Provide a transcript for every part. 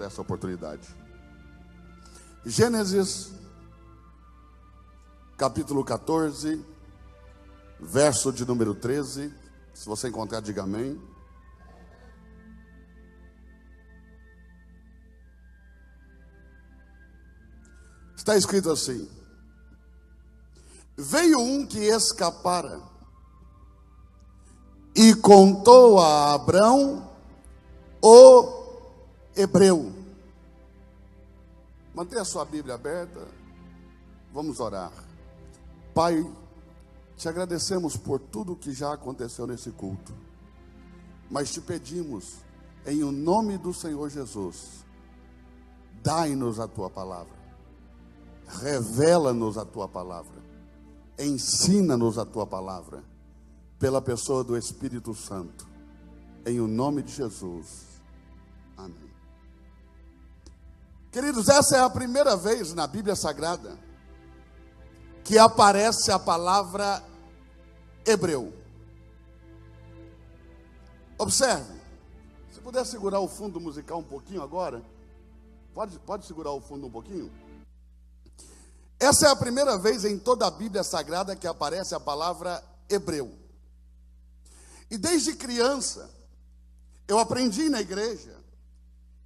por essa oportunidade. Gênesis, capítulo 14, verso de número 13. Se você encontrar, diga amém. Está escrito assim: veio um que escapara e contou a Abrão, o hebreu. Mantenha a sua Bíblia aberta. Vamos orar. Pai, te agradecemos por tudo que já aconteceu nesse culto, mas te pedimos, em o nome do Senhor Jesus, dai-nos a tua palavra, revela-nos a tua palavra, ensina-nos a tua palavra, pela pessoa do Espírito Santo, em o nome de Jesus, amém. Queridos, essa é a primeira vez na Bíblia Sagrada que aparece a palavra hebreu. Observe, se puder segurar o fundo musical um pouquinho agora, pode segurar o fundo um pouquinho? Essa é a primeira vez em toda a Bíblia Sagrada que aparece a palavra hebreu. E desde criança, eu aprendi na igreja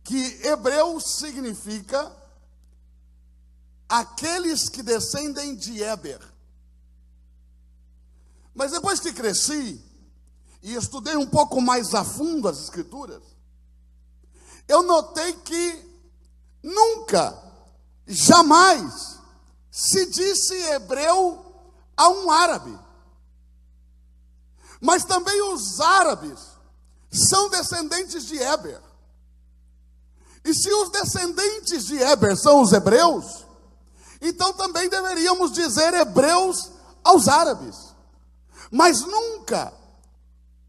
que hebreu significa aqueles que descendem de Éber. Mas depois que cresci e estudei um pouco mais a fundo as Escrituras, eu notei que nunca, jamais se disse hebreu a um árabe. Mas também os árabes são descendentes de Éber. E se os descendentes de Éber são os hebreus, então também deveríamos dizer hebreus aos árabes. Mas nunca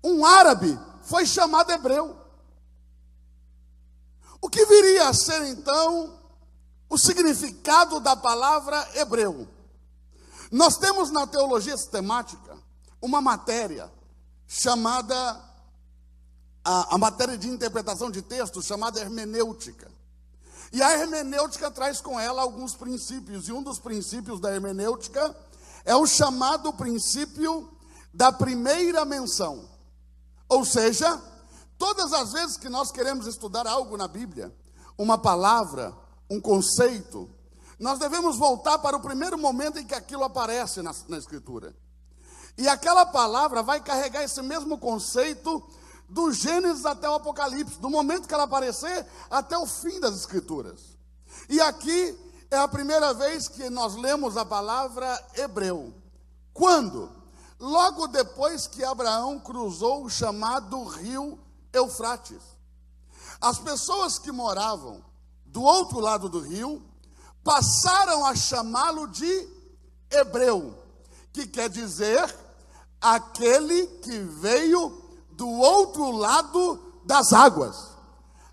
um árabe foi chamado hebreu. O que viria a ser então o significado da palavra hebreu? Nós temos na teologia sistemática uma matéria chamada, a matéria de interpretação de texto, chamada hermenêutica. E a hermenêutica traz com ela alguns princípios, e um dos princípios da hermenêutica é o chamado princípio da primeira menção. Ou seja, todas as vezes que nós queremos estudar algo na Bíblia, uma palavra, um conceito, nós devemos voltar para o primeiro momento em que aquilo aparece na Escritura. E aquela palavra vai carregar esse mesmo conceito do Gênesis até o Apocalipse, do momento que ela aparecer até o fim das Escrituras. E aqui é a primeira vez que nós lemos a palavra hebreu. Quando? Logo depois que Abraão cruzou o chamado rio Eufrates. As pessoas que moravam do outro lado do rio passaram a chamá-lo de hebreu, que quer dizer aquele que veio do outro lado das águas,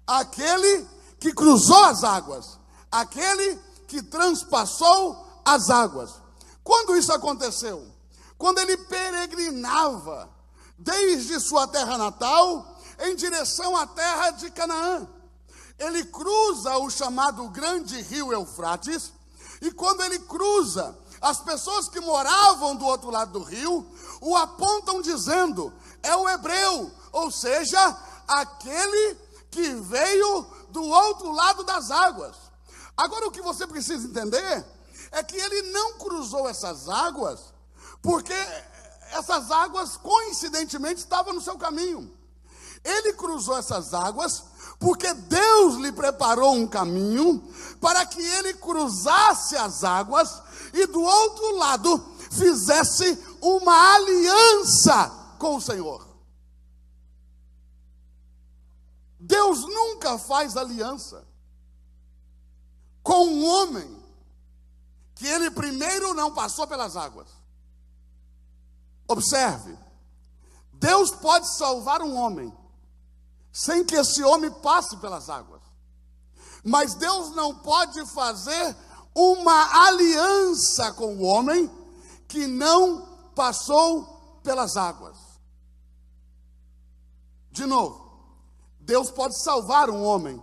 aquele que cruzou as águas, aquele que transpassou as águas. Quando isso aconteceu? Quando ele peregrinava desde sua terra natal em direção à terra de Canaã. Ele cruza o chamado grande rio Eufrates, e quando ele cruza, as pessoas que moravam do outro lado do rio o apontam dizendo: é o hebreu, ou seja, aquele que veio do outro lado das águas. Agora, o que você precisa entender é que ele não cruzou essas águas porque essas águas coincidentemente estavam no seu caminho. Ele cruzou essas águas porque Deus lhe preparou um caminho para que ele cruzasse as águas e do outro lado fizesse uma aliança com o Senhor. Deus nunca faz aliança com um homem que ele primeiro não passou pelas águas. Observe, Deus pode salvar um homem sem que esse homem passe pelas águas, mas Deus não pode fazer uma aliança com o homem que não passou pelas águas. De novo, Deus pode salvar um homem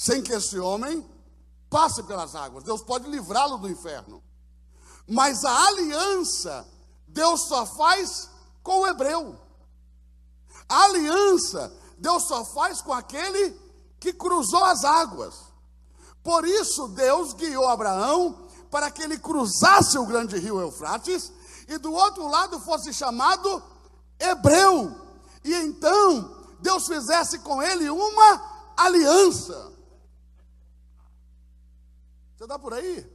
sem que esse homem passe pelas águas. Deus pode livrá-lo do inferno. Mas a aliança, Deus só faz com o hebreu. A aliança, Deus só faz com aquele que cruzou as águas. Por isso, Deus guiou Abraão para que ele cruzasse o grande rio Eufrates e do outro lado fosse chamado hebreu. E então, Deus fizesse com ele uma aliança. Você está por aí?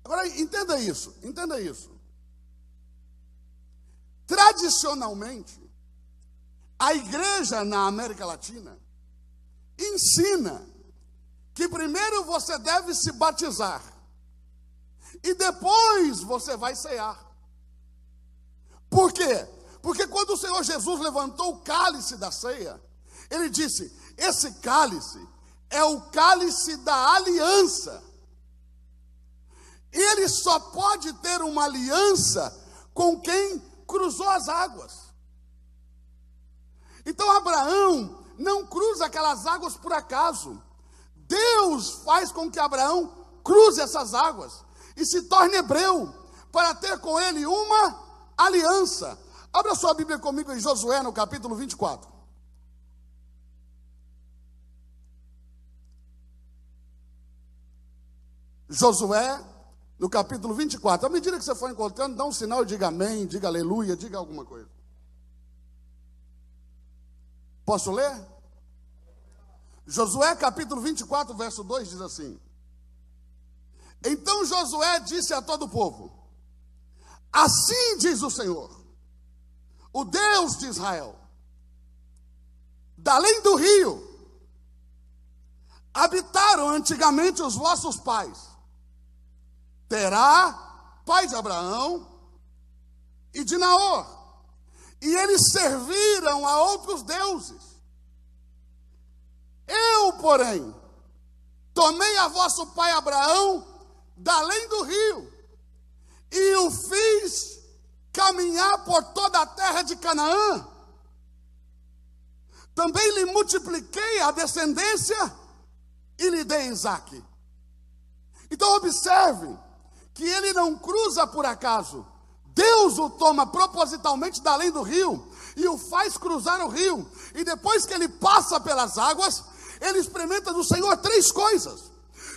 Agora, entenda isso, entenda isso. Tradicionalmente, a igreja na América Latina ensina que primeiro você deve se batizar e depois você vai cear. Por quê? Porque quando o Senhor Jesus levantou o cálice da ceia, ele disse: esse cálice é o cálice da aliança. Ele só pode ter uma aliança com quem cruzou as águas. Então Abraão não cruza aquelas águas por acaso. Deus faz com que Abraão cruze essas águas e se torne hebreu para ter com ele uma aliança. Abra sua Bíblia comigo em Josué, no capítulo 24. Josué, no capítulo 24. À medida que você for encontrando, dá um sinal e diga amém, diga aleluia, diga alguma coisa. Posso ler? Josué, capítulo 24, verso 2, diz assim: então Josué disse a todo o povo: assim diz o Senhor, o Deus de Israel, da além do rio, habitaram antigamente os vossos pais, Terá, pai de Abraão, e de Naor, e eles serviram a outros deuses. Eu, porém, tomei a vosso pai Abraão da além do rio, e o fiz caminhar por toda a terra de Canaã. Também lhe multipliquei a descendência e lhe dei Isaque. Então observe que ele não cruza por acaso. Deus o toma propositalmente da além do rio e o faz cruzar o rio. E depois que ele passa pelas águas, ele experimenta do Senhor três coisas.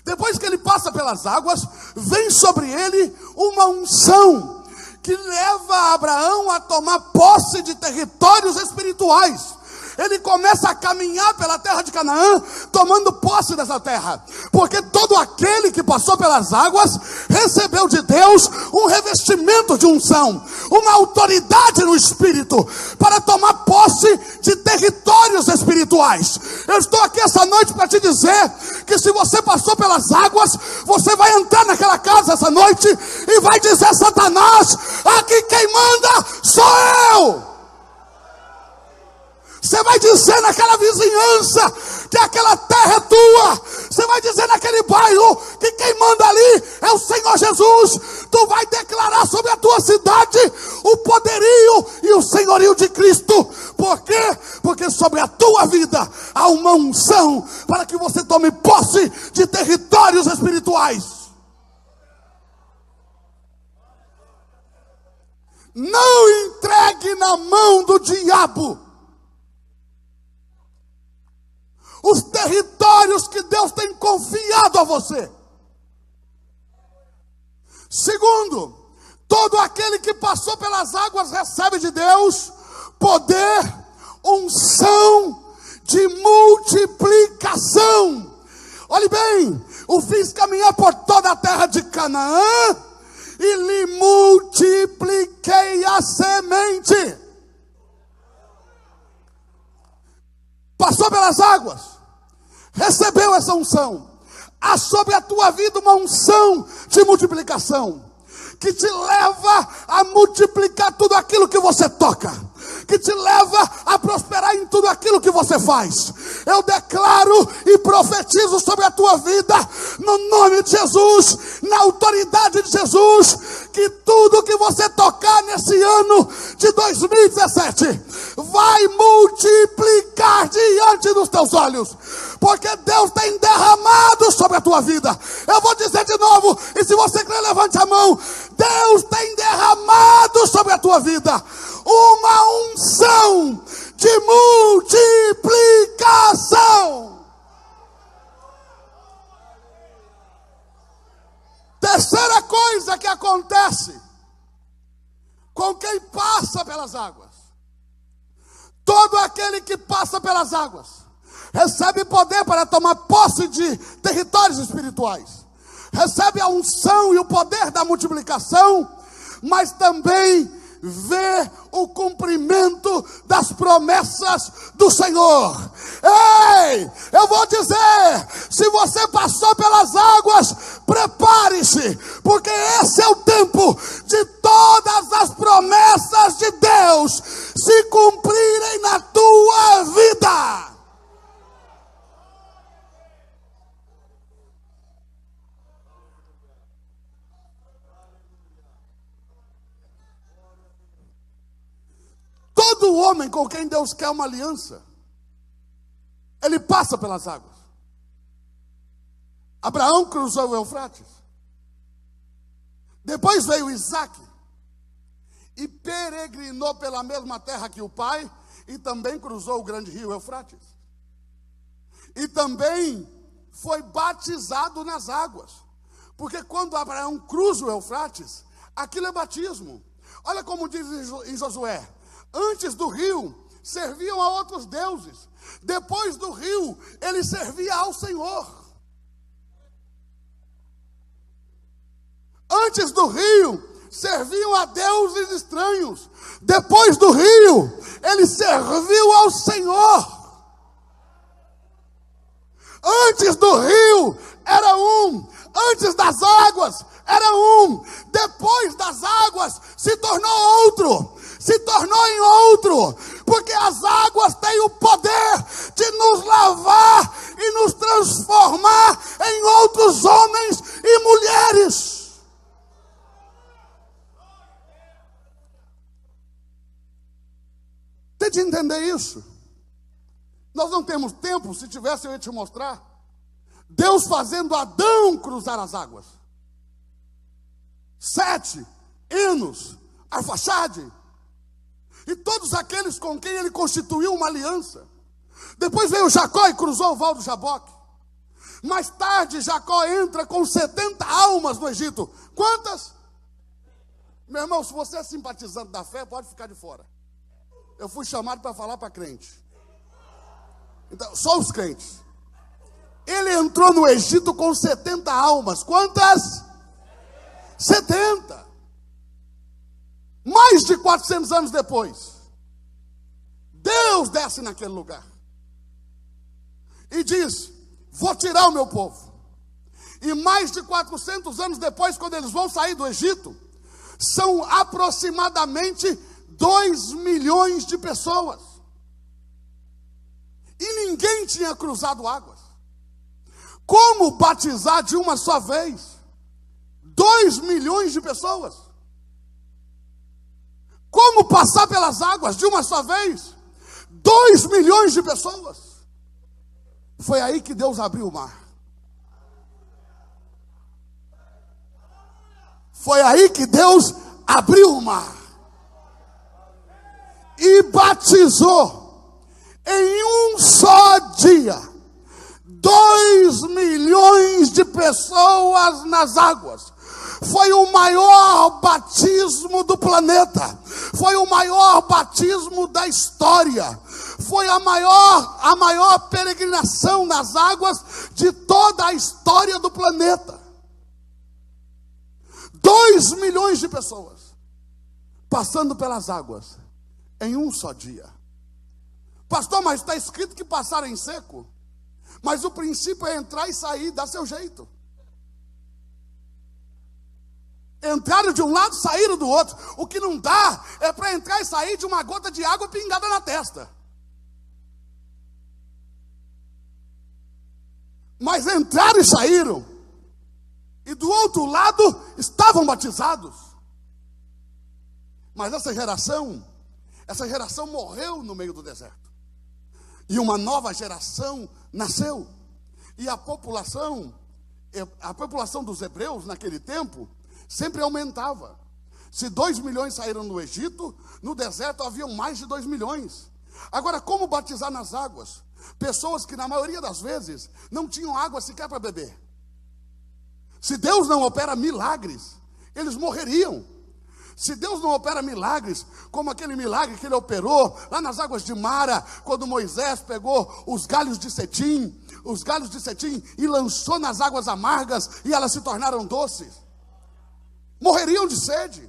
Depois que ele passa pelas águas, vem sobre ele uma unção que leva Abraão a tomar posse de territórios espirituais. Ele começa a caminhar pela terra de Canaã, tomando posse dessa terra, porque todo aquele que passou pelas águas, recebeu de Deus um revestimento de unção, uma autoridade no Espírito, para tomar posse de territórios espirituais. Eu estou aqui essa noite para te dizer, que se você passou pelas águas, você vai entrar naquela casa essa noite, e vai dizer: Satanás, aqui quem manda sou eu. Você vai dizer naquela vizinhança que aquela terra é tua. Você vai dizer naquele bairro que quem manda ali é o Senhor Jesus. Tu vai declarar sobre a tua cidade o poderio e o senhorio de Cristo. Por quê? Porque sobre a tua vida há uma unção para que você tome posse de territórios espirituais. Não entregue na mão do diabo os territórios que Deus tem confiado a você. Segundo, todo aquele que passou pelas águas recebe de Deus poder, unção de multiplicação. Olhe bem, o fiz caminhar por toda a terra de Canaã e lhe multipliquei a semente. Passou pelas águas, recebeu essa unção. Há sobre a tua vida uma unção de multiplicação, que te leva a multiplicar tudo aquilo que você toca, que te leva a prosperar em tudo aquilo que você faz. Eu declaro e profetizo sobre a tua vida, no nome de Jesus, na autoridade de Jesus, que tudo que você tocar nesse ano de 2017 vai multiplicar diante dos teus olhos, porque Deus tem derramado sobre a tua vida. Eu vou dizer de novo, e se você crer, levante a mão. Deus tem derramado sobre a tua vida uma unção de multiplicação. Terceira coisa que acontece com quem passa pelas águas: todo aquele que passa pelas águas recebe poder para tomar posse de territórios espirituais, recebe a unção e o poder da multiplicação, mas também vê o cumprimento das promessas do Senhor. Ei, eu vou dizer, se você passou pelas águas, prepare-se, porque esse é o tempo de todas as promessas de Deus se cumprirem na tua vida. Todo homem com quem Deus quer uma aliança, ele passa pelas águas. Abraão cruzou o Eufrates. Depois veio Isaac e peregrinou pela mesma terra que o pai, e também cruzou o grande rio Eufrates. E também foi batizado nas águas, porque quando Abraão cruza o Eufrates, aquilo é batismo. Olha como diz em Josué: antes do rio, serviam a outros deuses. Depois do rio, ele servia ao Senhor. Antes do rio, serviam a deuses estranhos. Depois do rio, ele serviu ao Senhor. Antes do rio, era um. Antes das águas, era um. Depois das águas, se tornou outro. Se tornou em outro, porque as águas têm o poder de nos lavar e nos transformar em outros homens e mulheres. Tente entender isso. Nós não temos tempo, se tivesse eu ia te mostrar Deus fazendo Adão cruzar as águas. Sete, Enos, Arfaxade, e todos aqueles com quem ele constituiu uma aliança. Depois veio Jacó e cruzou o val do Jaboque. Mais tarde Jacó entra com 70 almas no Egito. Quantas? Meu irmão, se você é simpatizante da fé, pode ficar de fora. Eu fui chamado para falar para crente. Então, só os crentes. Ele entrou no Egito com 70 almas. Quantas? 70. Mais de 400 anos depois, Deus desce naquele lugar e diz: vou tirar o meu povo. E mais de 400 anos depois, quando eles vão sair do Egito, são aproximadamente 2 milhões de pessoas. E ninguém tinha cruzado águas. Como batizar de uma só vez 2 milhões de pessoas? Como passar pelas águas de uma só vez 2 milhões de pessoas? Foi aí que Deus abriu o mar. Foi aí que Deus abriu o mar e batizou em um só dia 2 milhões de pessoas nas águas. Foi o maior batismo do planeta. Foi o maior batismo da história. Foi a maior peregrinação nas águas de toda a história do planeta. 2 milhões de pessoas passando pelas águas em um só dia. Pastor, mas está escrito que passaram em seco. Mas o princípio é entrar e sair, dá seu jeito. Entraram de um lado, saíram do outro. O que não dá é para entrar e sair de uma gota de água pingada na testa. Mas entraram e saíram. E do outro lado estavam batizados. Mas essa geração morreu no meio do deserto. E uma nova geração nasceu. E a população dos hebreus naquele tempo sempre aumentava. Se 2 milhões saíram do Egito, no deserto haviam mais de 2 milhões. Agora, como batizar nas águas? Pessoas que na maioria das vezes não tinham água sequer para beber. Se Deus não opera milagres, eles morreriam. Se Deus não opera milagres, como aquele milagre que ele operou lá nas águas de Mara, quando Moisés pegou os galhos de cetim, e lançou nas águas amargas, e elas se tornaram doces, morreriam de sede.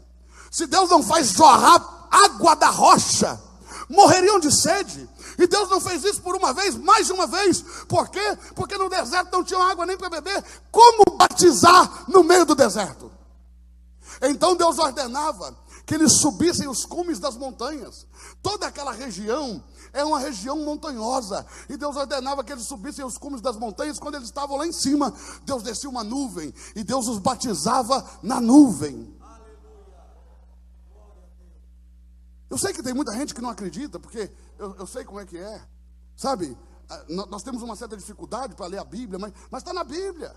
Se Deus não faz jorrar água da rocha, morreriam de sede. E Deus não fez isso por uma vez, mais de uma vez. Por quê? Porque no deserto não tinha água nem para beber. Como batizar no meio do deserto? Então Deus ordenava que eles subissem os cumes das montanhas. Toda aquela região é uma região montanhosa. E Deus ordenava que eles subissem os cumes das montanhas. Quando eles estavam lá em cima, Deus descia uma nuvem. E Deus os batizava na nuvem. Eu sei que tem muita gente que não acredita, porque eu sei como é que é. Sabe, nós temos uma certa dificuldade para ler a Bíblia, mas está na Bíblia.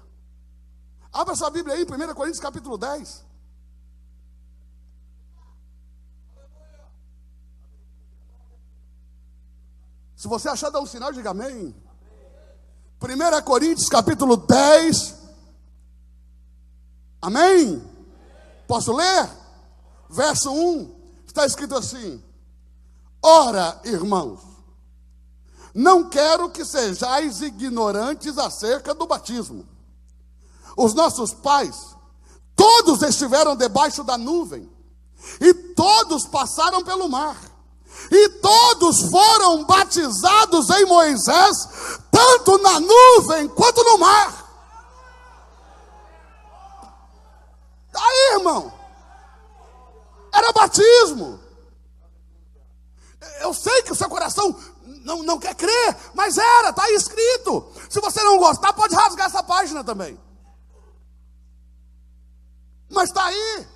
Abra sua Bíblia aí, 1 Coríntios capítulo 10. Se você achar, dá um sinal, diga amém. 1 Coríntios capítulo 10. Amém? Posso ler? Verso 1. Está escrito assim: ora, irmãos, não quero que sejais ignorantes acerca do batismo. Os nossos pais, todos estiveram debaixo da nuvem, e todos passaram pelo mar, e todos foram batizados em Moisés, tanto na nuvem quanto no mar. Aí, irmão, era batismo. Eu sei que o seu coração não quer crer, mas está aí escrito. Se você não gostar, pode rasgar essa página também. Mas está aí.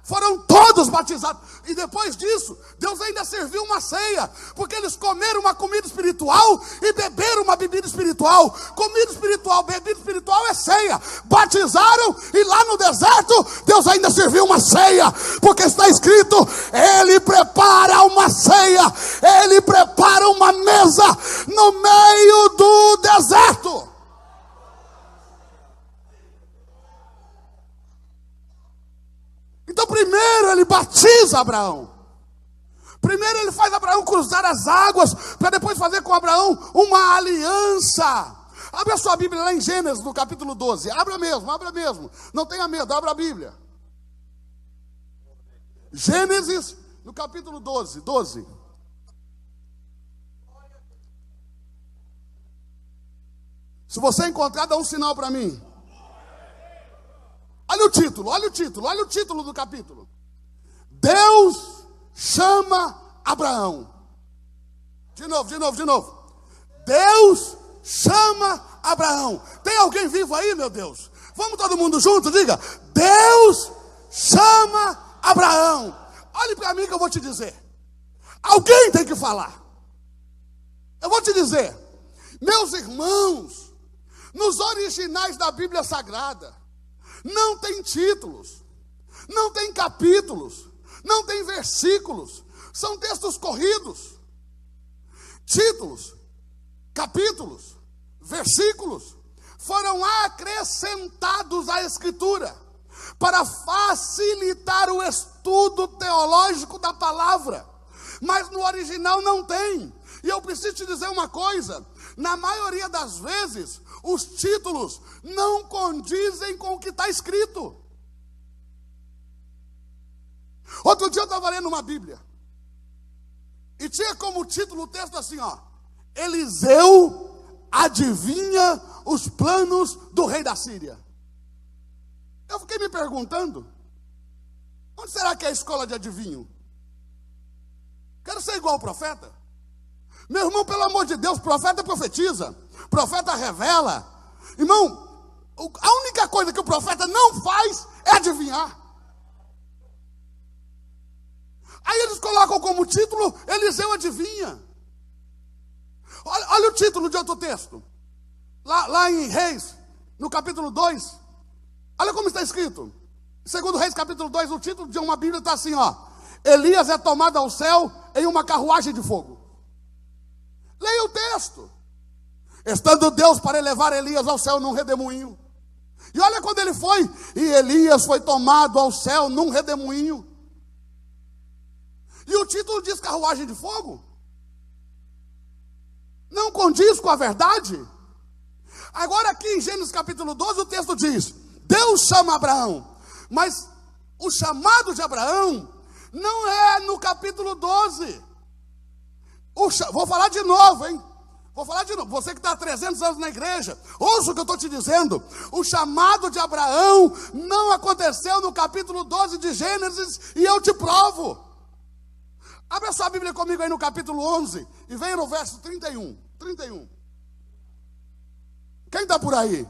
Foram todos batizados. E depois disso, Deus ainda serviu uma ceia. Porque eles comeram uma comida espiritual e beberam uma bebida espiritual. Comida espiritual, bebida espiritual é ceia. Batizaram e lá no deserto, Deus ainda serviu uma ceia. Porque está escrito, Ele prepara uma ceia. Ele prepara uma mesa no meio do deserto. Então primeiro ele batiza Abraão. Primeiro ele faz Abraão cruzar as águas, para depois fazer com Abraão uma aliança. Abra a sua Bíblia lá em Gênesis, no capítulo 12. Abra mesmo. Não tenha medo, abra a Bíblia. Gênesis, no capítulo 12. Se você encontrar, dá um sinal para mim. Olha o título do capítulo. Deus chama Abraão. De novo. Deus chama Abraão. Tem alguém vivo aí, meu Deus? Vamos todo mundo junto, diga: Deus chama Abraão. Olhe para mim que eu vou te dizer. Alguém tem que falar. Eu vou te dizer, meus irmãos, nos originais da Bíblia Sagrada, não tem títulos, não tem capítulos, não tem versículos, são textos corridos. Títulos, capítulos, versículos foram acrescentados à Escritura para facilitar o estudo teológico da palavra, mas no original não tem. E eu preciso te dizer uma coisa: na maioria das vezes, os títulos não condizem com o que está escrito. Outro dia eu estava lendo uma Bíblia, e tinha como título o texto assim, Eliseu adivinha os planos do rei da Síria. Eu fiquei me perguntando, onde será que é a escola de adivinho? Quero ser igual ao profeta. Meu irmão, pelo amor de Deus, profeta profetiza, profeta revela. Irmão, a única coisa que o profeta não faz é adivinhar. Aí eles colocam como título, Eliseu adivinha. Olha o título de outro texto. Lá em Reis, no capítulo 2. Olha como está escrito. Segundo Reis, capítulo 2, o título de uma Bíblia está assim, ó. Elias é tomado ao céu em uma carruagem de fogo. Leia o texto. Estando Deus para levar Elias ao céu num redemoinho. E olha quando ele foi. E Elias foi tomado ao céu num redemoinho. E o título diz carruagem de fogo. Não condiz com a verdade. Agora aqui em Gênesis capítulo 12 o texto diz: Deus chama Abraão. Mas o chamado de Abraão não é no capítulo 12. Vou falar de novo, hein? Vou falar de novo. Você que está há 300 anos na igreja, ouça o que eu estou te dizendo. O chamado de Abraão não aconteceu no capítulo 12 de Gênesis, e eu te provo. Abra sua Bíblia comigo aí no capítulo 11 e venha no verso 31. Quem está por aí?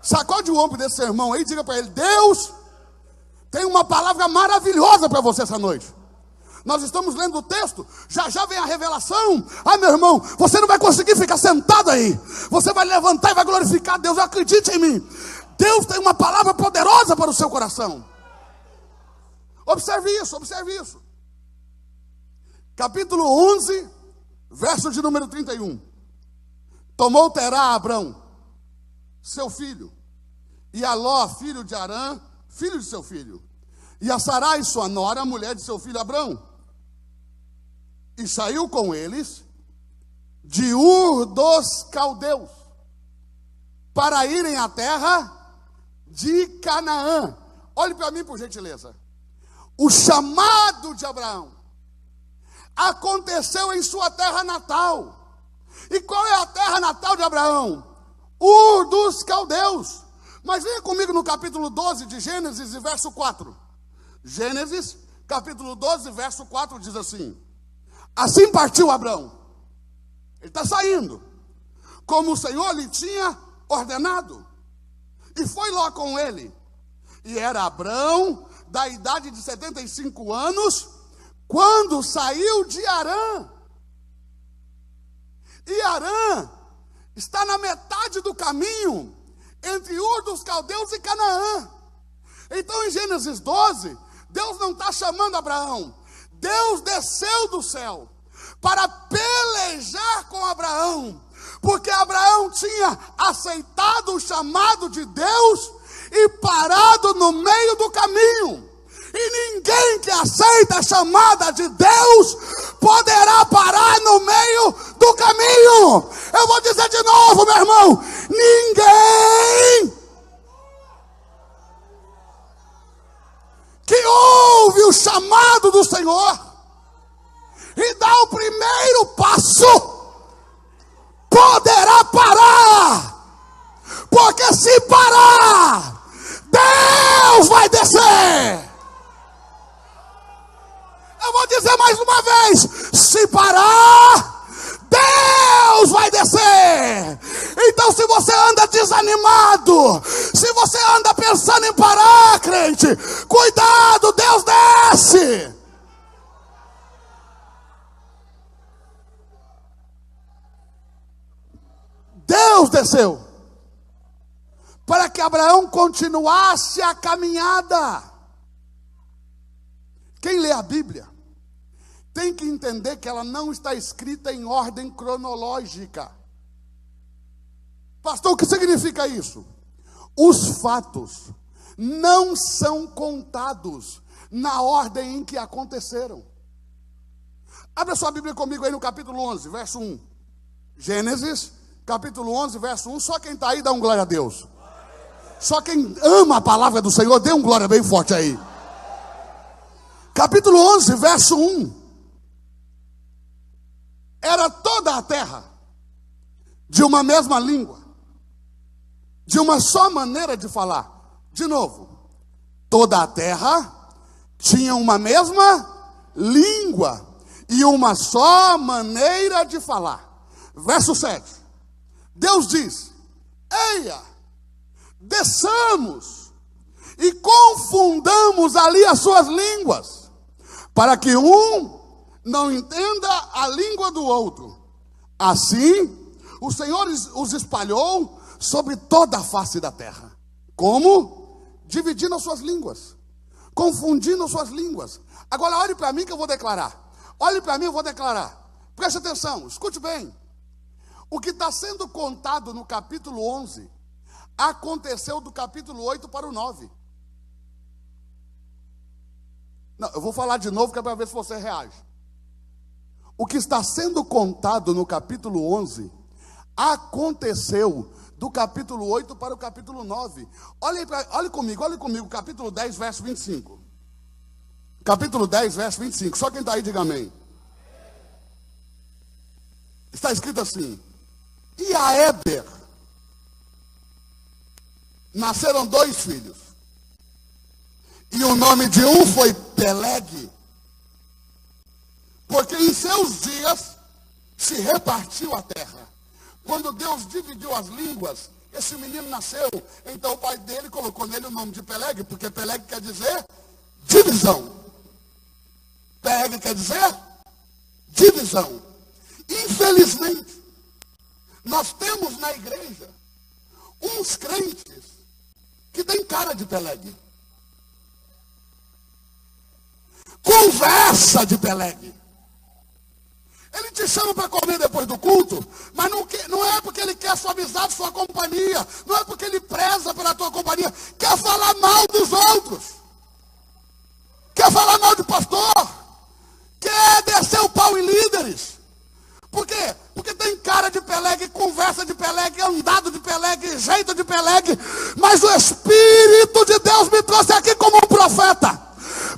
Sacode o ombro desse sermão aí e diga para ele: Deus tem uma palavra maravilhosa para você essa noite. Nós estamos lendo o texto, já vem a revelação. Ah, meu irmão, você não vai conseguir ficar sentado aí. Você vai levantar e vai glorificar Deus. Acredite em mim. Deus tem uma palavra poderosa para o seu coração. Observe isso. Capítulo 11, verso de número 31. Tomou Terá Abrão, seu filho, e a Ló, filho de Arã, filho de seu filho, e a Sarai, sua nora, mulher de seu filho Abrão, e saiu com eles de Ur dos Caldeus, para irem à terra de Canaã. Olhe para mim, por gentileza. O chamado de Abraão aconteceu em sua terra natal. E qual é a terra natal de Abraão? Ur dos Caldeus. Mas venha comigo no capítulo 12 de Gênesis e verso 4. Gênesis, capítulo 12, verso 4 diz assim: assim partiu Abraão. Ele está saindo, como o Senhor lhe tinha ordenado. E foi Ló com ele. E era Abraão da idade de 75 anos, quando saiu de Harã. E Harã está na metade do caminho entre Ur dos Caldeus e Canaã. Então em Gênesis 12, Deus não está chamando Abraão. Deus desceu do céu para pelejar com Abraão, porque Abraão tinha aceitado o chamado de Deus e parado no meio do caminho. E ninguém que aceita a chamada de Deus poderá parar no meio do caminho. Eu vou dizer de novo, meu irmão: ninguém que ouve o chamado do Senhor e dá o primeiro passo poderá parar. Porque se parar, Deus vai descer. Eu vou dizer mais uma vez: se parar, Deus vai descer. Então, se você anda desanimado, se você anda pensando em parar, crente, cuidado, Deus desce. Deus desceu para que Abraão continuasse a caminhada. Quem lê a Bíblia tem que entender que ela não está escrita em ordem cronológica. Pastor, o que significa isso? Os fatos não são contados na ordem em que aconteceram. Abra sua Bíblia comigo aí no capítulo 11, verso 1. Gênesis, capítulo 11, verso 1. Só quem está aí dá um glória a Deus. Só quem ama a palavra do Senhor, dê um glória bem forte aí. Capítulo 11, verso 1. Era toda a terra de uma mesma língua, de uma só maneira de falar. De novo, toda a terra tinha uma mesma língua e uma só maneira de falar. Verso 7. Deus diz: eia, desçamos e confundamos ali as suas línguas, para que um não entenda a língua do outro. Assim, o Senhor os espalhou sobre toda a face da terra. Como? Dividindo as suas línguas, confundindo as suas línguas. Agora olhe para mim que eu vou declarar. Olhe para mim, eu vou declarar. Preste atenção, escute bem. O que está sendo contado no capítulo 11, aconteceu do capítulo 8 para o 9. Não, eu vou falar de novo que é para ver se você reage. O que está sendo contado no capítulo 11, aconteceu do capítulo 8 para o capítulo 9. Olhe comigo, capítulo 10, verso 25. Capítulo 10, verso 25. Só quem está aí, diga amém. Está escrito assim: e a Éber nasceram 2 filhos. E o nome de um foi Peleg, porque em seus dias se repartiu a terra. Quando Deus dividiu as línguas, esse menino nasceu. Então o pai dele colocou nele o nome de Peleg, porque Peleg quer dizer divisão. Peleg quer dizer divisão. Infelizmente, nós temos na igreja uns crentes que têm cara de Peleg. Conversa de Peleg. Ele te chama para comer depois do culto, mas não é porque ele quer sua amizade, sua companhia, não é porque ele preza pela tua companhia, quer falar mal dos outros, quer falar mal de pastor, quer descer o pau em líderes. Por quê? Porque tem cara de Peleg, conversa de Peleg, andado de Peleg, jeito de Peleg, mas o Espírito de Deus me trouxe aqui como um profeta,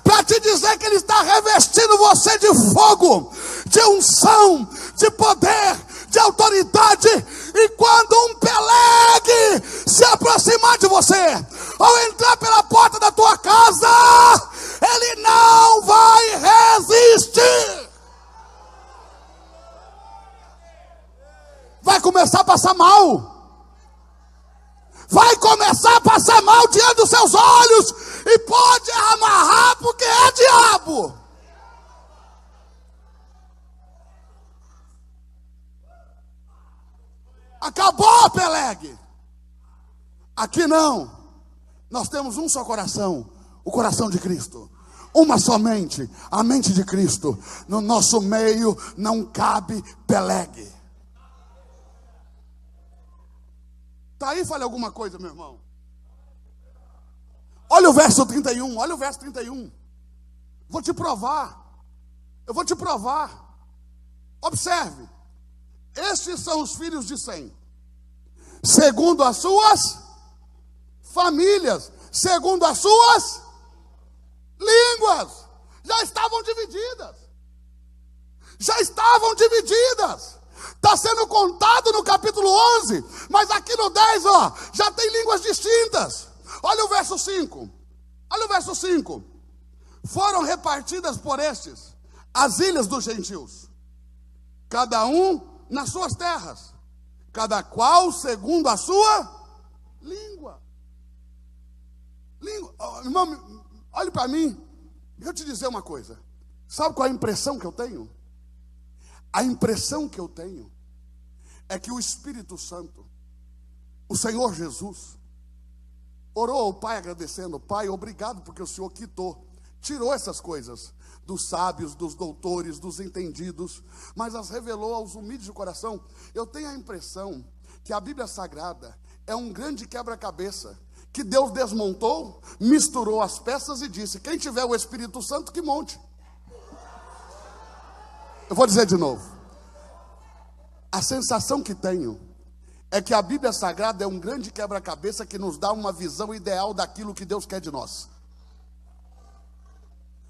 para te dizer que Ele está revestindo você de fogo, de unção, de poder, de autoridade. E quando um Peleg se aproximar de você, ou entrar pela porta da tua casa, ele não vai resistir. Vai começar a passar mal. Vai começar a passar mal diante dos seus olhos. E pode amarrar porque é diabo. Acabou, Peleg. Aqui não. Nós temos um só coração. O coração de Cristo. Uma só mente. A mente de Cristo. No nosso meio não cabe Peleg. Está aí, fale alguma coisa, meu irmão. Olha o verso 31, olha o verso 31. Vou te provar. Eu vou te provar. Observe. Estes são os filhos de Sem, segundo as suas famílias, segundo as suas línguas. Já estavam divididas. Já estavam divididas. Está sendo contado no capítulo 11, mas aqui no 10, ó, já tem línguas distintas. Olha o verso 5. Olha o verso 5. Foram repartidas por estes as ilhas dos gentios, cada um nas suas terras, cada qual segundo a sua língua. Irmão, olhe para mim. Deixa eu te dizer uma coisa. Sabe qual é a impressão que eu tenho? A impressão que eu tenho é que o Espírito Santo, o Senhor Jesus, orou ao Pai agradecendo: Pai, obrigado porque o Senhor tirou essas coisas dos sábios, dos doutores, dos entendidos, mas as revelou aos humildes de coração. Eu tenho a impressão que a Bíblia Sagrada é um grande quebra-cabeça, que Deus desmontou, misturou as peças e disse: quem tiver o Espírito Santo que monte. Eu vou dizer de novo. A sensação que tenho é que a Bíblia Sagrada é um grande quebra-cabeça que nos dá uma visão ideal daquilo que Deus quer de nós.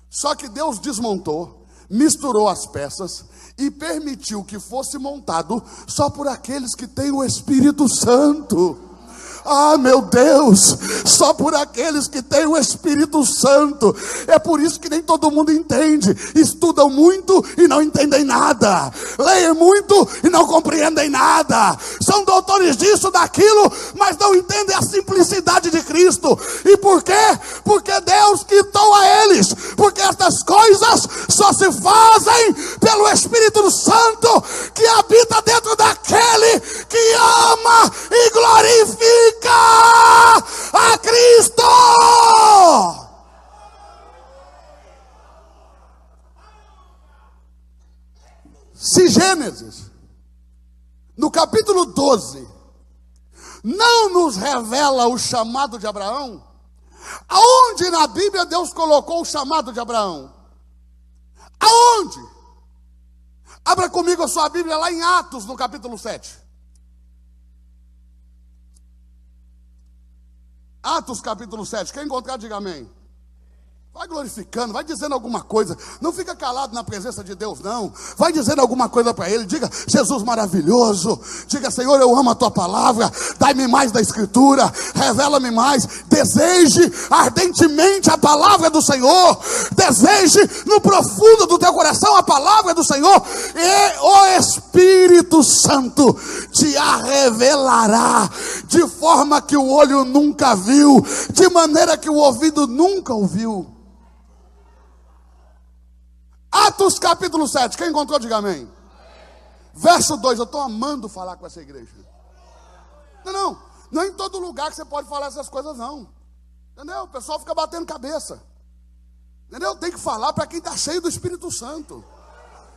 Só que Deus desmontou, misturou as peças e permitiu que fosse montado só por aqueles que têm o Espírito Santo. Ah, meu Deus, só por aqueles que têm o Espírito Santo. É por isso que nem todo mundo entende. Estudam muito e não entendem nada. Leem muito e não compreendem nada. São doutores disso, daquilo, mas não entendem a simplicidade de Cristo. E por quê? Porque Deus quitou a eles. Porque estas coisas só se fazem pelo Espírito Santo que habita dentro daquele que ama e glorifica a Cristo. Se Gênesis, no capítulo 12, não nos revela o chamado de Abraão, aonde na Bíblia Deus colocou o chamado de Abraão? Aonde? Abra comigo a sua Bíblia lá em Atos, no capítulo 7. Atos capítulo 7. Quem encontrar, diga amém. Vai glorificando, vai dizendo alguma coisa. Não fica calado na presença de Deus, não. Vai dizendo alguma coisa para Ele. Diga, Jesus maravilhoso. Diga, Senhor, eu amo a Tua palavra. Dai-me mais da Escritura. Revela-me mais. Deseje ardentemente a palavra do Senhor. Deseje no profundo do teu coração a palavra do Senhor. E o Espírito Santo te a revelará. De forma que o olho nunca viu. De maneira que o ouvido nunca ouviu. Atos capítulo 7, quem encontrou, diga amém. Verso 2, eu estou amando falar com essa igreja. Não é em todo lugar que você pode falar essas coisas, não. Entendeu? O pessoal fica batendo cabeça. Entendeu? Tem que falar para quem está cheio do Espírito Santo.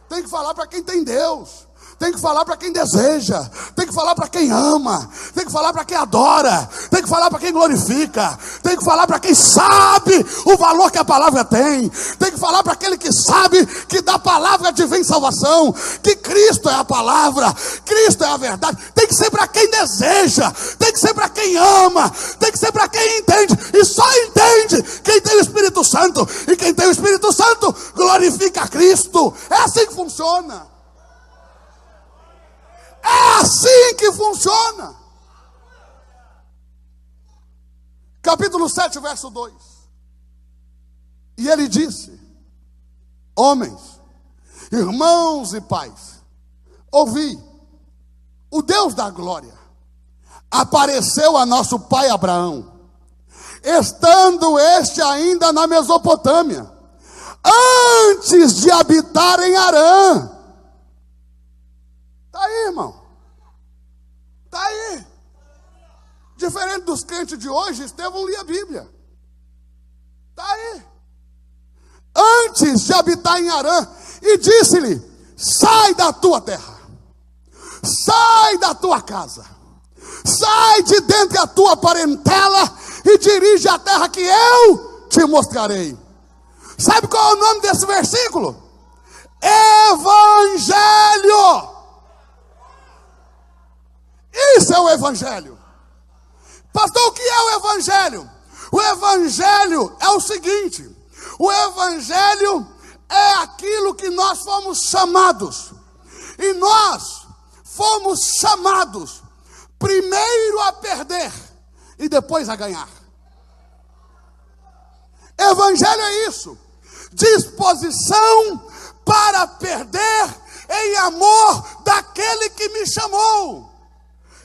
Tem que falar para quem tem Deus. Tem que falar para quem deseja. Tem que falar para quem ama. Tem que falar para quem adora. Tem que falar para quem glorifica. Tem que falar para quem sabe o valor que a palavra tem. Tem que falar para aquele que sabe que da palavra advém salvação. Que Cristo é a palavra. Cristo é a verdade. Tem que ser para quem deseja. Tem que ser para quem ama. Tem que ser para quem entende. E só entende quem tem o Espírito Santo. E quem tem o Espírito Santo glorifica a Cristo. É assim que funciona. É assim que funciona. Capítulo 7, verso 2. E ele disse: homens, irmãos e pais, ouvi, o Deus da glória apareceu a nosso pai Abraão, estando este ainda na Mesopotâmia, antes de habitar em Harã. Está aí, irmão. Está aí. Diferente dos crentes de hoje, Estevão lia a Bíblia. Está aí. Antes de habitar em Harã. E disse-lhe: sai da tua terra. Sai da tua casa. Sai de dentro da tua parentela. E dirige a terra que eu te mostrarei. Sabe qual é o nome desse versículo? Evangelho. Isso é o Evangelho. Pastor, o que é o Evangelho? O Evangelho é o seguinte: o Evangelho é aquilo que nós fomos chamados. E nós fomos chamados primeiro a perder e depois a ganhar. Evangelho é isso: disposição para perder em amor daquele que me chamou.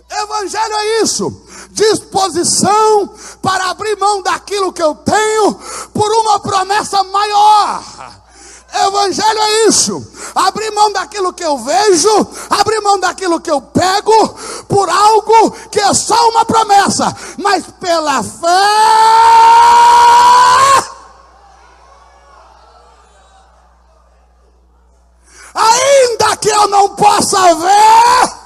Evangelho é isso: disposição para abrir mão daquilo que eu tenho por uma promessa maior. Evangelho é isso: abrir mão daquilo que eu vejo, abrir mão daquilo que eu pego por algo que é só uma promessa, mas pela fé. Ainda que eu não possa ver,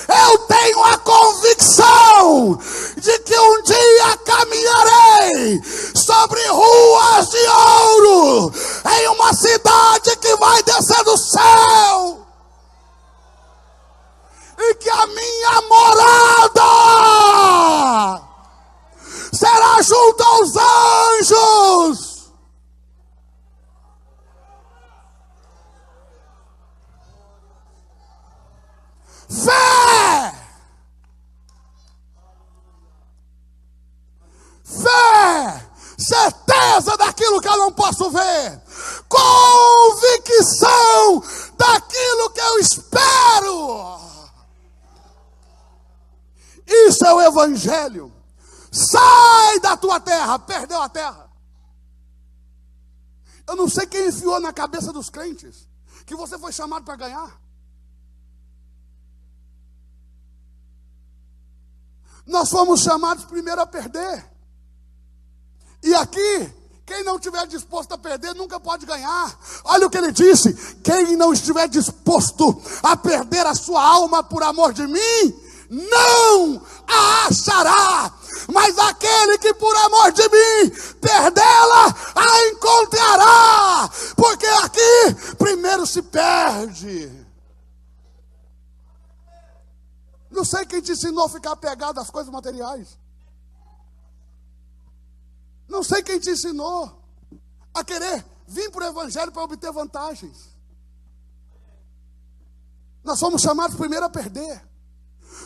eu tenho a convicção de que um dia caminharei sobre ruas de ouro, em uma cidade que vai descer do céu, e que a minha morada será junto aos anjos. Fé! posso ver, convicção daquilo que eu espero. Isso é o evangelho. Sai da tua terra. Perdeu a terra. Eu não sei quem enfiou na cabeça dos crentes que você foi chamado para ganhar. Nós fomos chamados primeiro a perder. E aqui, quem não estiver disposto a perder, nunca pode ganhar. Olha o que ele disse: quem não estiver disposto a perder a sua alma por amor de mim, não a achará. Mas aquele que por amor de mim perdê-la, a encontrará. Porque aqui, primeiro se perde. Não sei quem te ensinou a ficar apegado às coisas materiais. Não sei quem te ensinou a querer vir para o evangelho para obter vantagens. Nós fomos chamados primeiro a perder.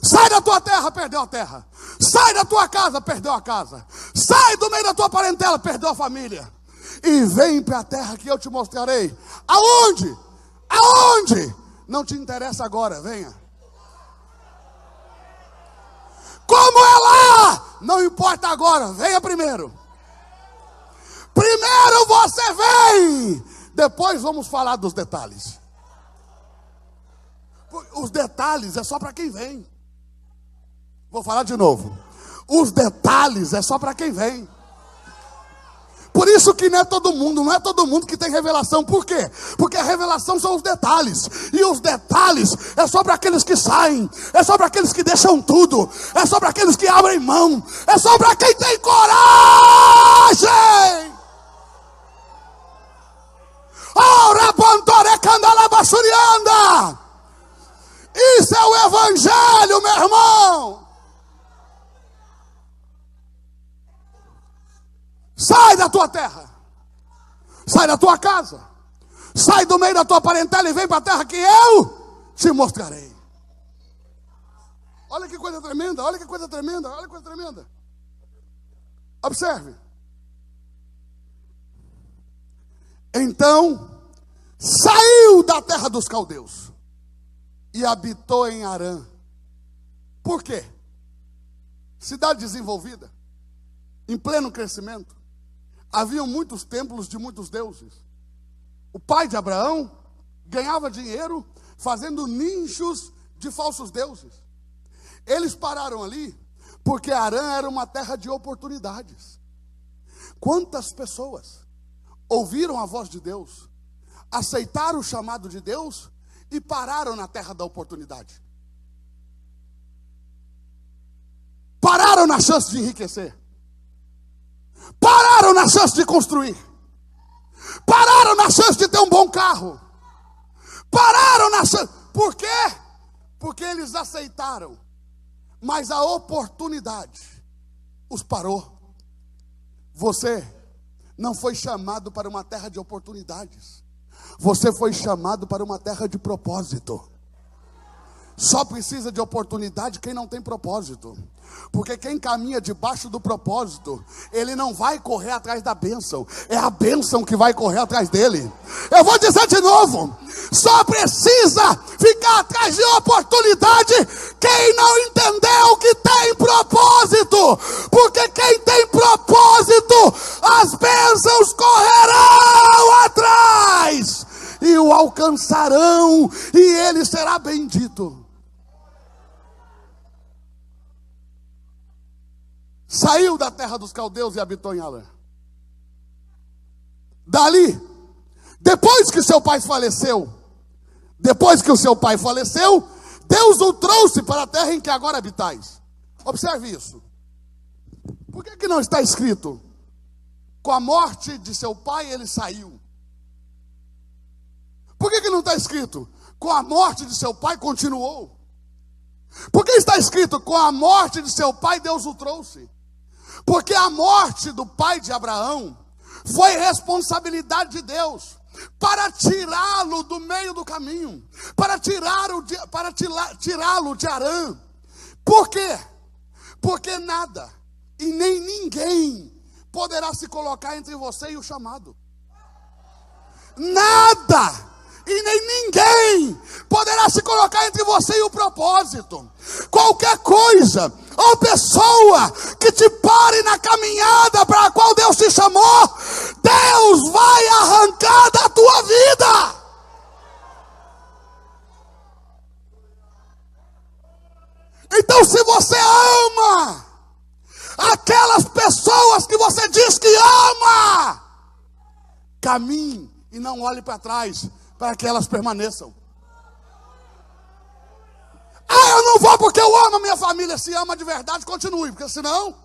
Sai da tua terra, perdeu a terra. Sai da tua casa, perdeu a casa. Sai do meio da tua parentela, perdeu a família. E vem para a terra que eu te mostrarei. Aonde? Aonde? Não te interessa agora, venha. Como é lá? Não importa agora, venha primeiro. Primeiro você vem. Depois vamos falar dos detalhes. Os detalhes é só para quem vem. Vou falar de novo. Os detalhes é só para quem vem. Por isso que não é todo mundo que tem revelação. Por quê? Porque a revelação são os detalhes. E os detalhes é só para aqueles que saem. É só para aqueles que deixam tudo. É só para aqueles que abrem mão. É só para quem tem coragem. Ora, pontore, candala, basurianda. Isso é o evangelho, meu irmão. Sai da tua terra. Sai da tua casa. Sai do meio da tua parentela e vem para a terra que eu te mostrarei. Olha que coisa tremenda, olha que coisa tremenda, olha que coisa tremenda. Observe. Então, saiu da terra dos caldeus e habitou em Harã. Por quê? Cidade desenvolvida, em pleno crescimento. Haviam muitos templos de muitos deuses. O pai de Abraão ganhava dinheiro fazendo nichos de falsos deuses. Eles pararam ali porque Harã era uma terra de oportunidades. Quantas pessoas ouviram a voz de Deus, aceitaram o chamado de Deus e pararam na terra da oportunidade? Pararam na chance de enriquecer. Pararam na chance de construir. Pararam na chance de ter um bom carro. Pararam na chance. Por quê? Porque eles aceitaram. Mas a oportunidade os parou. Você não foi chamado para uma terra de oportunidades. Você foi chamado para uma terra de propósito. Só precisa de oportunidade quem não tem propósito. Porque quem caminha debaixo do propósito, ele não vai correr atrás da bênção. É a bênção que vai correr atrás dele. Eu vou dizer de novo. Só precisa ficar atrás de oportunidade quem não entendeu que tem propósito. Porque quem tem propósito, as bênçãos correrão atrás e o alcançarão, e ele será bendito. Saiu da terra dos caldeus e habitou em Harã. Dali, depois que o seu pai faleceu, Deus o trouxe para a terra em que agora habitais. Observe isso. Por que não está escrito? Com a morte de seu pai ele saiu. Por que não está escrito? Com a morte de seu pai continuou. Por que está escrito? Com a morte de seu pai Deus o trouxe. Porque a morte do pai de Abraão foi responsabilidade de Deus para tirá-lo do meio do caminho, para tirá-lo de Harã. Por quê? Porque nada e nem ninguém poderá se colocar entre você e o chamado. nada e nem ninguém poderá se colocar entre você e o propósito. Qualquer coisa ou pessoa que te pare na caminhada para a qual Deus te chamou, Deus vai arrancar da tua vida. Então, se você ama aquelas pessoas que você diz que ama, caminhe e não olhe para trás, para que elas permaneçam. Ah, eu não vou porque eu amo a minha família. Se ama de verdade, continue, porque senão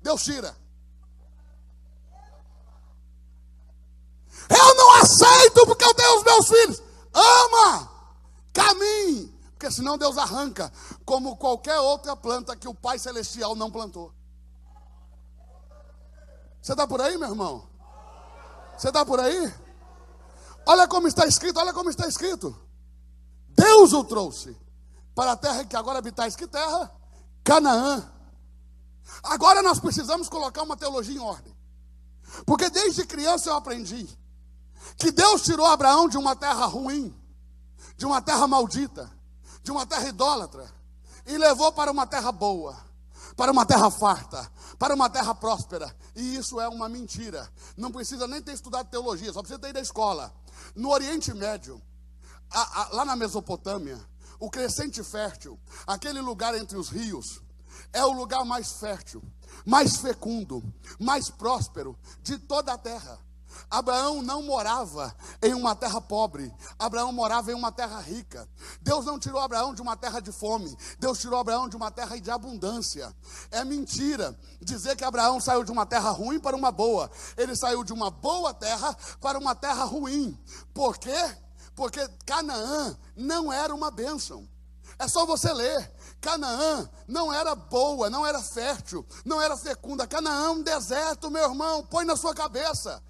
Deus tira. Eu não aceito porque eu tenho os meus filhos. Ama, caminhe, porque senão Deus arranca, como qualquer outra planta que o Pai Celestial não plantou. Você está por aí, meu irmão? Você está por aí? Olha como está escrito, olha como está escrito. Deus o trouxe para a terra que agora habitais. Que terra? Canaã. Agora nós precisamos colocar uma teologia em ordem. Porque desde criança eu aprendi que Deus tirou Abraão de uma terra ruim, de uma terra maldita, de uma terra idólatra, e levou para uma terra boa, para uma terra farta, para uma terra próspera. E isso é uma mentira. Não precisa nem ter estudado teologia, só precisa ter ido à escola. No Oriente Médio, lá na Mesopotâmia, o crescente fértil, aquele lugar entre os rios, é o lugar mais fértil, mais fecundo, mais próspero de toda a terra. Abraão não morava em uma terra pobre, Abraão morava em uma terra rica. Deus não tirou Abraão de uma terra de fome, Deus tirou Abraão de uma terra de abundância. É mentira dizer que Abraão saiu de uma terra ruim para uma boa. Ele saiu de uma boa terra para uma terra ruim. Por quê? Porque Canaã não era uma bênção. É só você ler. Canaã não era boa, não era fértil, não era fecunda. Canaã é um deserto, meu irmão, põe na sua cabeça.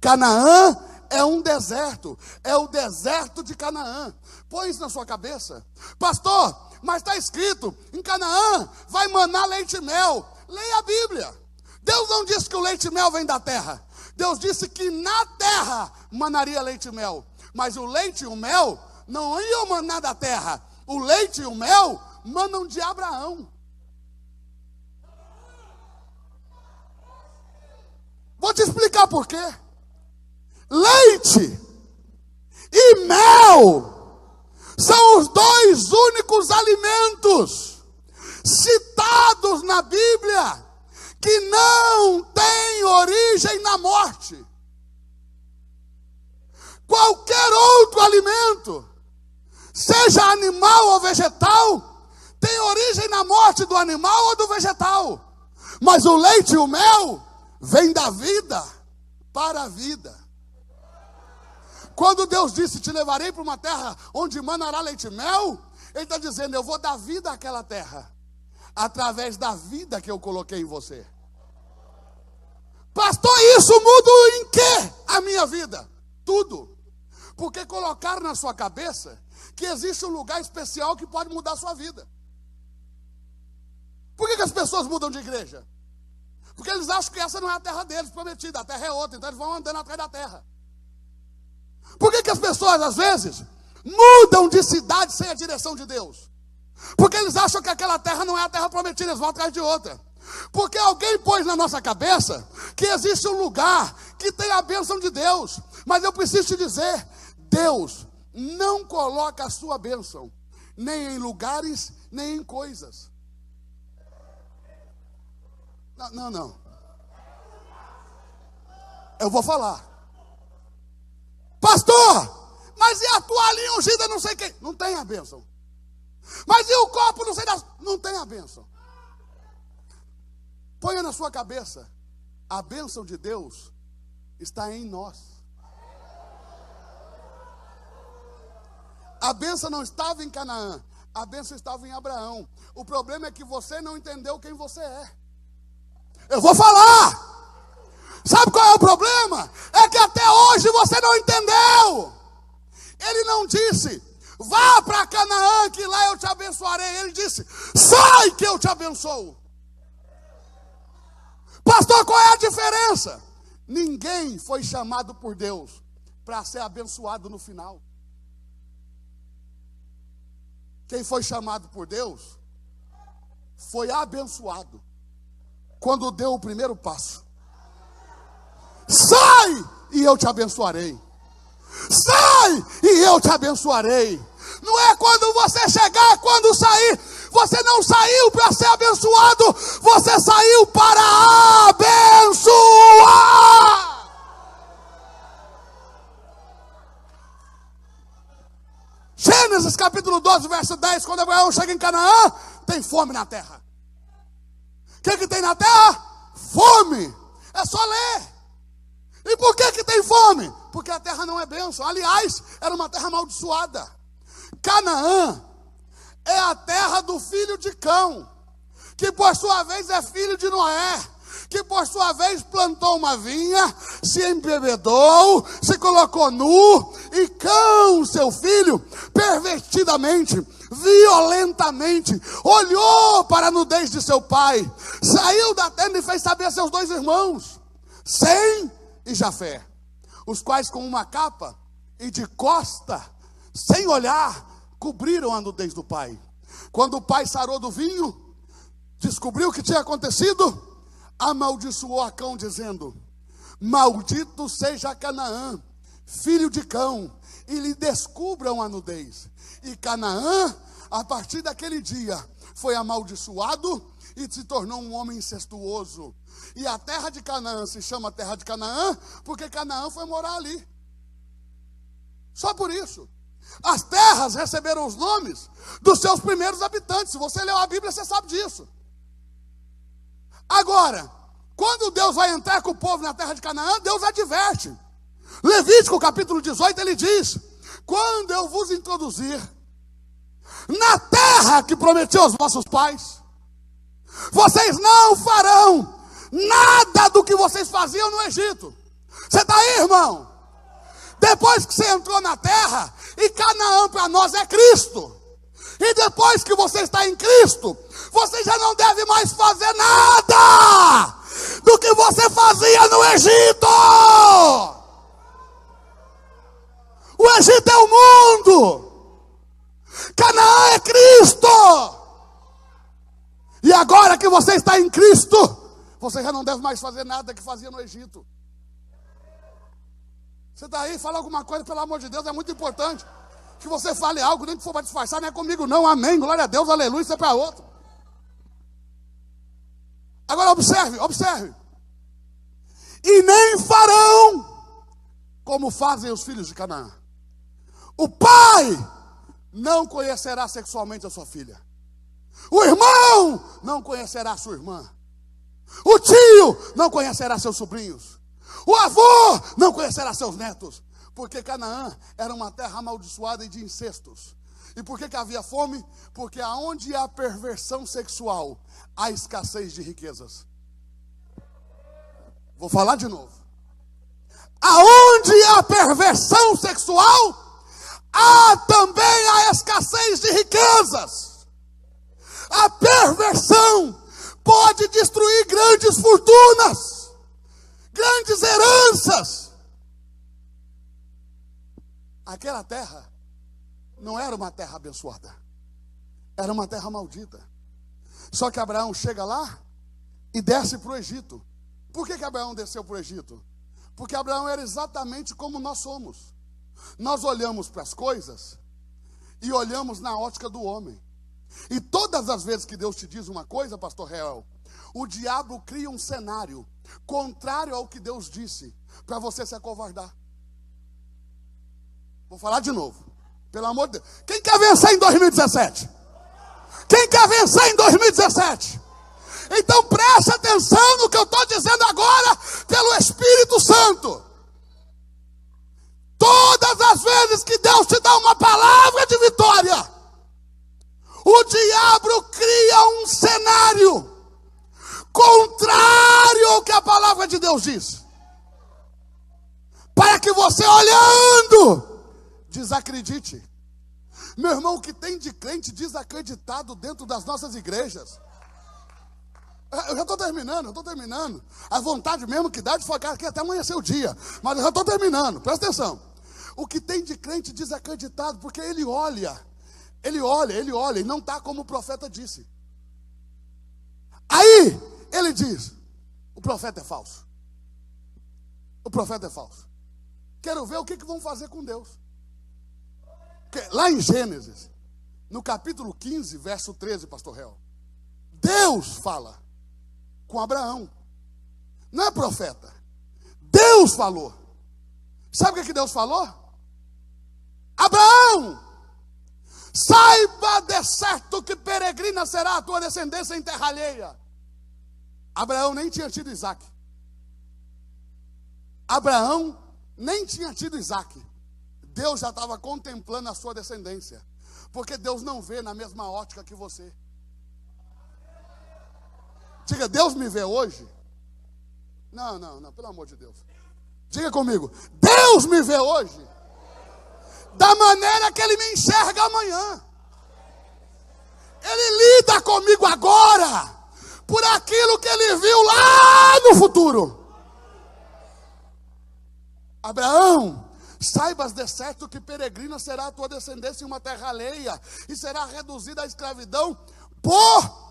Canaã é um deserto, é o deserto de Canaã. Põe isso na sua cabeça. Pastor, mas está escrito, em Canaã vai manar leite e mel. Leia a Bíblia. Deus não disse que o leite e mel vem da terra. Deus disse que na terra manaria leite e mel. Mas o leite e o mel não iam manar da terra. O leite e o mel manam de Abraão. Vou te explicar por quê. Leite e mel são os dois únicos alimentos citados na Bíblia que não têm origem na morte. Qualquer outro alimento, seja animal ou vegetal, tem origem na morte do animal ou do vegetal. Mas o leite e o mel vem da vida para a vida. Quando Deus disse, te levarei para uma terra onde manará leite e mel, Ele está dizendo, eu vou dar vida àquela terra, através da vida que eu coloquei em você. Pastor, isso muda em quê a minha vida? Tudo. Porque colocaram na sua cabeça que existe um lugar especial que pode mudar a sua vida. Por que as pessoas mudam de igreja? Porque eles acham que essa não é a terra deles prometida, a terra é outra, então eles vão andando atrás da terra. Por que as pessoas, às vezes, mudam de cidade sem a direção de Deus? Porque eles acham que aquela terra não é a terra prometida, eles vão atrás de outra. Porque alguém pôs na nossa cabeça que existe um lugar que tem a bênção de Deus. Mas eu preciso te dizer, Deus não coloca a sua bênção nem em lugares, nem em coisas. Não. Eu vou falar. Pastor, mas e a toalhinha ungida não sei quem? Não tem a bênção. Mas e o copo não sei das... Não tem a bênção. Ponha na sua cabeça, a bênção de Deus está em nós. A bênção não estava em Canaã, a bênção estava em Abraão. O problema é que você não entendeu quem você é. Eu vou falar. Sabe qual é o problema? É que até hoje você não entendeu. Ele não disse, vá para Canaã que lá eu te abençoarei. Ele disse, sai que eu te abençoo. Pastor, qual é a diferença? Ninguém foi chamado por Deus para ser abençoado no final. Quem foi chamado por Deus foi abençoado quando deu o primeiro passo. Sai e eu te abençoarei. Sai e eu te abençoarei. Não é quando você chegar, é quando sair. Você não saiu para ser abençoado, você saiu para abençoar. Gênesis capítulo 12, verso 10, quando Abraão chega em Canaã, tem fome na terra. O que tem na terra? Fome. É só ler. E por que tem fome? Porque a terra não é bênção. Aliás, era uma terra amaldiçoada. Canaã é a terra do filho de Cão, que por sua vez é filho de Noé, que por sua vez plantou uma vinha, se embebedou, se colocou nu, e Cão, seu filho, pervertidamente, violentamente, olhou para a nudez de seu pai, saiu da tenda e fez saber a seus 2 irmãos, Sem e Jafé, os quais com uma capa e de costa, sem olhar, cobriram a nudez do pai. Quando o pai sarou do vinho, descobriu o que tinha acontecido, amaldiçoou a Cão, dizendo: maldito seja Canaã, filho de Cão, e lhe descubram a nudez. E Canaã, a partir daquele dia, foi amaldiçoado e se tornou um homem incestuoso. E a terra de Canaã se chama terra de Canaã, porque Canaã foi morar ali. Só por isso. As terras receberam os nomes dos seus primeiros habitantes. Se você leu a Bíblia, você sabe disso. Agora, quando Deus vai entrar com o povo na terra de Canaã, Deus adverte. Levítico capítulo 18, ele diz: quando eu vos introduzir na terra que prometi aos vossos pais, vocês não farão nada do que vocês faziam no Egito. Você está aí, irmão? Depois que você entrou na terra, e Canaã para nós é Cristo, e depois que você está em Cristo, você já não deve mais fazer nada do que você fazia no Egito. O Egito é o mundo, Canaã é Cristo. E agora que você está em Cristo, você já não deve mais fazer nada que fazia no Egito. Você está aí, fala alguma coisa, pelo amor de Deus, é muito importante que você fale algo, nem que for para disfarçar, não é comigo não, amém, glória a Deus, aleluia, isso é para outro. Agora observe. E nem farão como fazem os filhos de Canaã. O pai não conhecerá sexualmente a sua filha. O irmão não conhecerá a sua irmã. O tio não conhecerá seus sobrinhos. O avô não conhecerá seus netos. Porque Canaã era uma terra amaldiçoada e de incestos. E por que havia fome? Porque aonde há perversão sexual, há escassez de riquezas. Vou falar de novo. Aonde há perversão sexual, há também a escassez de riquezas. A perversão pode destruir grandes fortunas, grandes heranças. Aquela terra não era uma terra abençoada, era uma terra maldita. Só que Abraão chega lá e desce para o Egito. Por que Abraão desceu para o Egito? Porque Abraão era exatamente como nós somos. Nós olhamos para as coisas e olhamos na ótica do homem. E todas as vezes que Deus te diz uma coisa, pastor Real, o diabo cria um cenário contrário ao que Deus disse, para você se acovardar. Vou falar de novo, pelo amor de Deus. Quem quer vencer em 2017? Quem quer vencer em 2017? Então preste atenção no que eu estou dizendo agora, pelo Espírito Santo. Todas as vezes que Deus te dá uma palavra de vitória, o diabo cria um cenário contrário ao que a palavra de Deus diz, para que você, olhando, desacredite. Meu irmão, o que tem de crente desacreditado dentro das nossas igrejas? Eu já estou terminando. A vontade mesmo que dá de focar aqui até amanhecer o dia. Mas eu já estou terminando, presta atenção. O que tem de crente desacreditado, porque ele olha, e não está como o profeta disse. Aí, ele diz, o profeta é falso. O profeta é falso. Quero ver o que vão fazer com Deus. Lá em Gênesis, no capítulo 15, verso 13, pastor Réu, Deus fala com Abraão. Não é profeta. Deus falou. Sabe o que Deus falou? Abraão, saiba de certo que peregrina será a tua descendência em terra alheia. Abraão nem tinha tido Isaac. Abraão nem tinha tido Isaac. Deus já estava contemplando a sua descendência. Porque Deus não vê na mesma ótica que você. Diga, Deus me vê hoje? Não, pelo amor de Deus. Diga comigo, Deus me vê hoje da maneira que Ele me enxerga amanhã. Ele lida comigo agora por aquilo que Ele viu lá no futuro. Abraão, saibas de certo que peregrina será a tua descendência em uma terra alheia, e será reduzida à escravidão por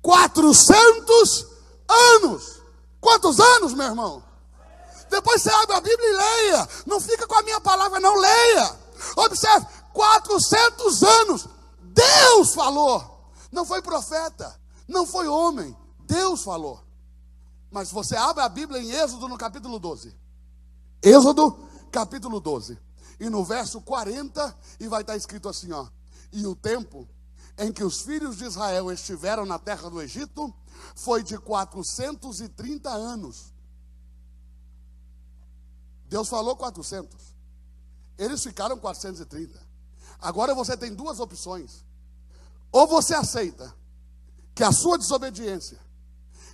400 anos. Quantos anos, meu irmão? Depois você abre a Bíblia e leia. Não fica com a minha palavra, não, leia. Observe, 400 anos. Deus falou. Não foi profeta, não foi homem. Deus falou. Mas você abre a Bíblia em Êxodo no capítulo 12. Êxodo capítulo 12. E no verso 40, e vai estar escrito assim, ó. E o tempo em que os filhos de Israel estiveram na terra do Egito foi de 430 anos. Deus falou 400. Eles ficaram 430. Agora você tem duas opções. Ou você aceita que a sua desobediência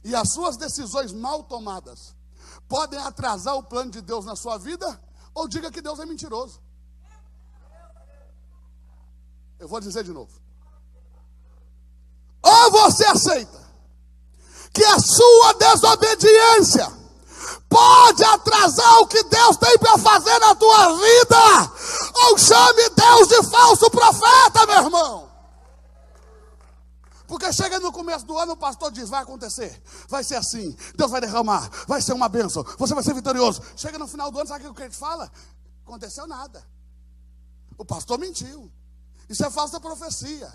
e as suas decisões mal tomadas podem atrasar o plano de Deus na sua vida, ou diga que Deus é mentiroso. Eu vou dizer de novo. Ou você aceita que a sua desobediência pode atrasar o que Deus tem para fazer na tua vida, ou chame Deus de falso profeta, meu irmão. Porque chega no começo do ano, o pastor diz, vai acontecer, vai ser assim, Deus vai derramar, vai ser uma bênção, você vai ser vitorioso. Chega no final do ano, sabe o que o crente fala? Aconteceu nada. O pastor mentiu. Isso é falsa profecia.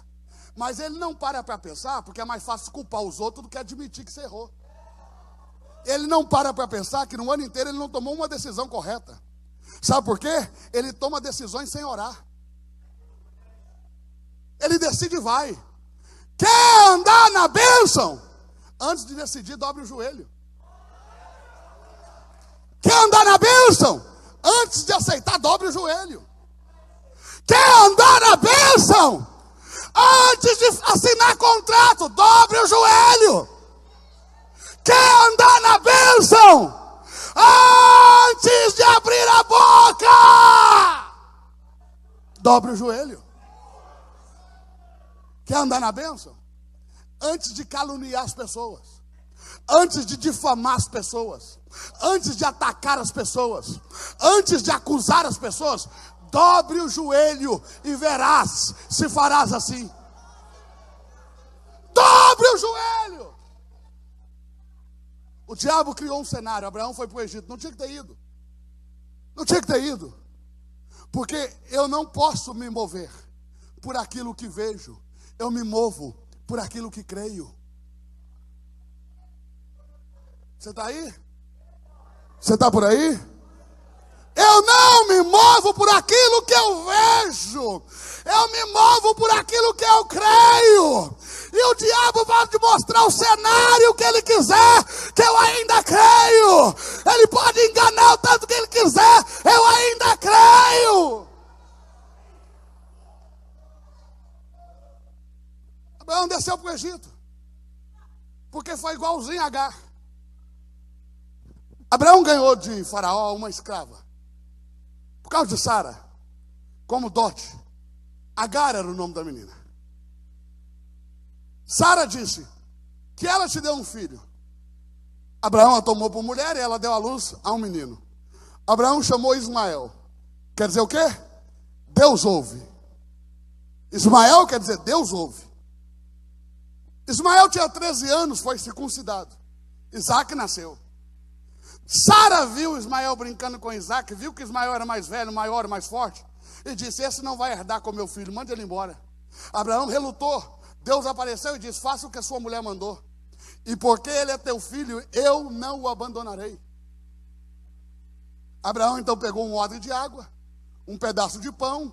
Mas ele não para pensar, porque é mais fácil culpar os outros do que admitir que você errou. Ele não para pensar que no ano inteiro ele não tomou uma decisão correta. Sabe por quê? Ele toma decisões sem orar. Ele decide e vai. Quer andar na bênção? Antes de decidir, dobre o joelho. Quer andar na bênção? Antes de aceitar, dobre o joelho. Quer andar na bênção? Antes de assinar contrato, dobre o joelho. Quer andar na bênção? Antes de abrir a boca, dobre o joelho. Quer andar na bênção? Antes de caluniar as pessoas, antes de difamar as pessoas, antes de atacar as pessoas, antes de acusar as pessoas, dobre o joelho e verás se farás assim. Dobre o joelho. O diabo criou um cenário. Abraão foi para o Egito. Não tinha que ter ido. Não tinha que ter ido. Porque eu não posso me mover por aquilo que vejo. Eu me movo por aquilo que creio. Você está aí? Você está por aí? Eu não me movo por aquilo que eu vejo. Eu me movo por aquilo que eu creio. E o diabo pode mostrar o cenário que ele quiser, que eu ainda creio. Ele pode enganar o tanto que ele quiser, eu ainda creio. Abraão desceu para o Egito, porque foi igualzinho a Agar. Abraão ganhou de Faraó uma escrava, por causa de Sara, como dote. Agar era o nome da menina. Sara disse que ela te deu um filho. Abraão a tomou por mulher e ela deu à luz a um menino. Abraão chamou Ismael. quer dizer o quê? Deus ouve. Ismael quer dizer Deus ouve. Ismael tinha 13 anos, foi circuncidado. Isaac nasceu. Sara viu Ismael brincando com Isaac, viu que Ismael era mais velho, maior e mais forte, e disse: esse não vai herdar com meu filho, mande ele embora. Abraão relutou. Deus apareceu e disse: faça o que a sua mulher mandou, e porque ele é teu filho, eu não o abandonarei. Abraão então pegou um odre de água, um pedaço de pão,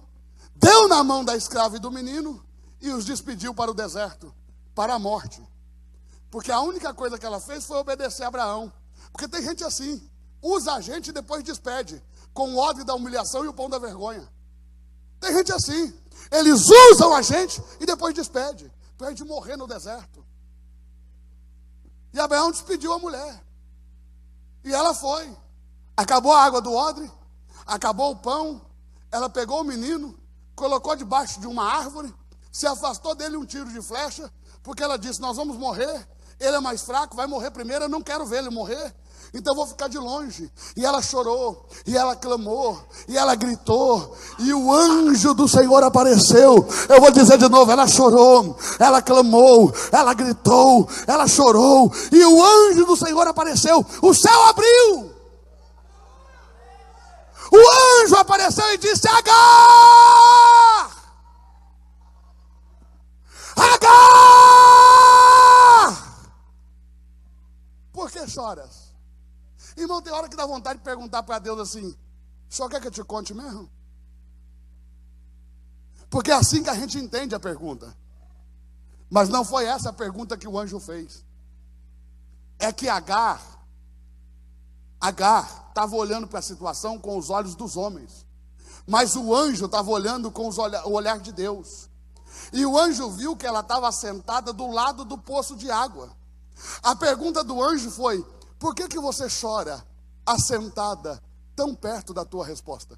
deu na mão da escrava e do menino, e os despediu para o deserto, para a morte. Porque a única coisa que ela fez foi obedecer a Abraão. Porque tem gente assim, usa a gente e depois despede, com o odre da humilhação e o pão da vergonha. Tem gente assim, eles usam a gente e depois despede, para a gente morrer no deserto. E Abraão despediu a mulher, e ela foi. Acabou a água do odre, acabou o pão, ela pegou o menino, colocou debaixo de uma árvore, se afastou dele um tiro de flecha, porque ela disse: nós vamos morrer, ele é mais fraco, vai morrer primeiro, eu não quero ver ele morrer, então eu vou ficar de longe. E ela chorou, e ela clamou, e ela gritou, e o anjo do Senhor apareceu. Eu vou dizer de novo: ela chorou, ela clamou, ela gritou, ela chorou, e o anjo do Senhor apareceu. O céu abriu, o anjo apareceu e disse: Agar! Agar! Por que choras? Irmão, tem hora que dá vontade de perguntar para Deus assim: só quer que eu te conte mesmo? Porque é assim que a gente entende a pergunta. Mas não foi essa a pergunta que o anjo fez. É que Agar estava olhando para a situação com os olhos dos homens, mas o anjo estava olhando com o olhar de Deus. E o anjo viu que ela estava sentada do lado do poço de água. A pergunta do anjo foi: por que você chora assentada tão perto da tua resposta?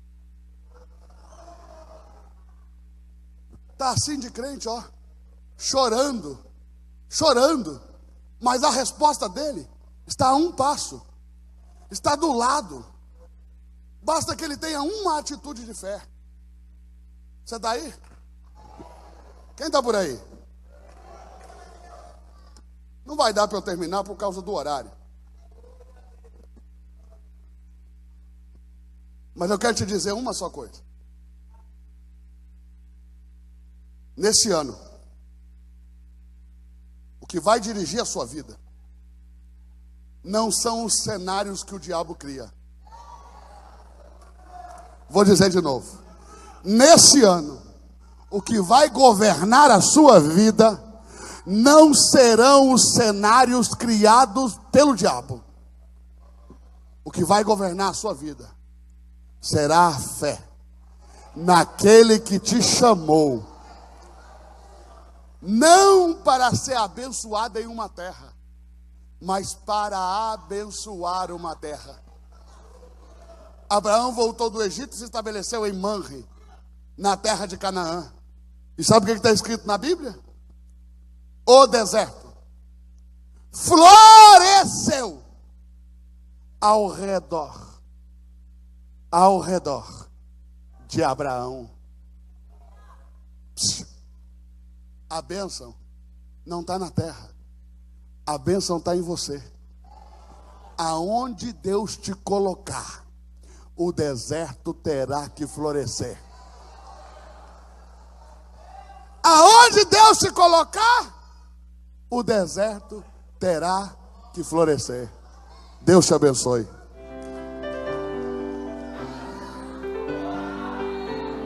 Está assim de crente, ó, chorando, mas a resposta dele está a um passo, está do lado. Basta que ele tenha uma atitude de fé. Você está aí? Quem está por aí? Não vai dar para eu terminar por causa do horário. Mas eu quero te dizer uma só coisa. Nesse ano, o que vai dirigir a sua vida não são os cenários que o diabo cria. Vou dizer de novo. Nesse ano, o que vai governar a sua vida não serão os cenários criados pelo diabo. O que vai governar a sua vida será a fé naquele que te chamou, não para ser abençoado em uma terra, mas para abençoar uma terra. Abraão voltou do Egito e se estabeleceu em Manre, na terra de Canaã. E sabe o que está escrito na Bíblia? O deserto floresceu ao redor de Abraão. A bênção não está na terra, a bênção está em você. Aonde Deus te colocar, o deserto terá que florescer. Aonde Deus te colocar, o deserto terá que florescer. Deus te abençoe.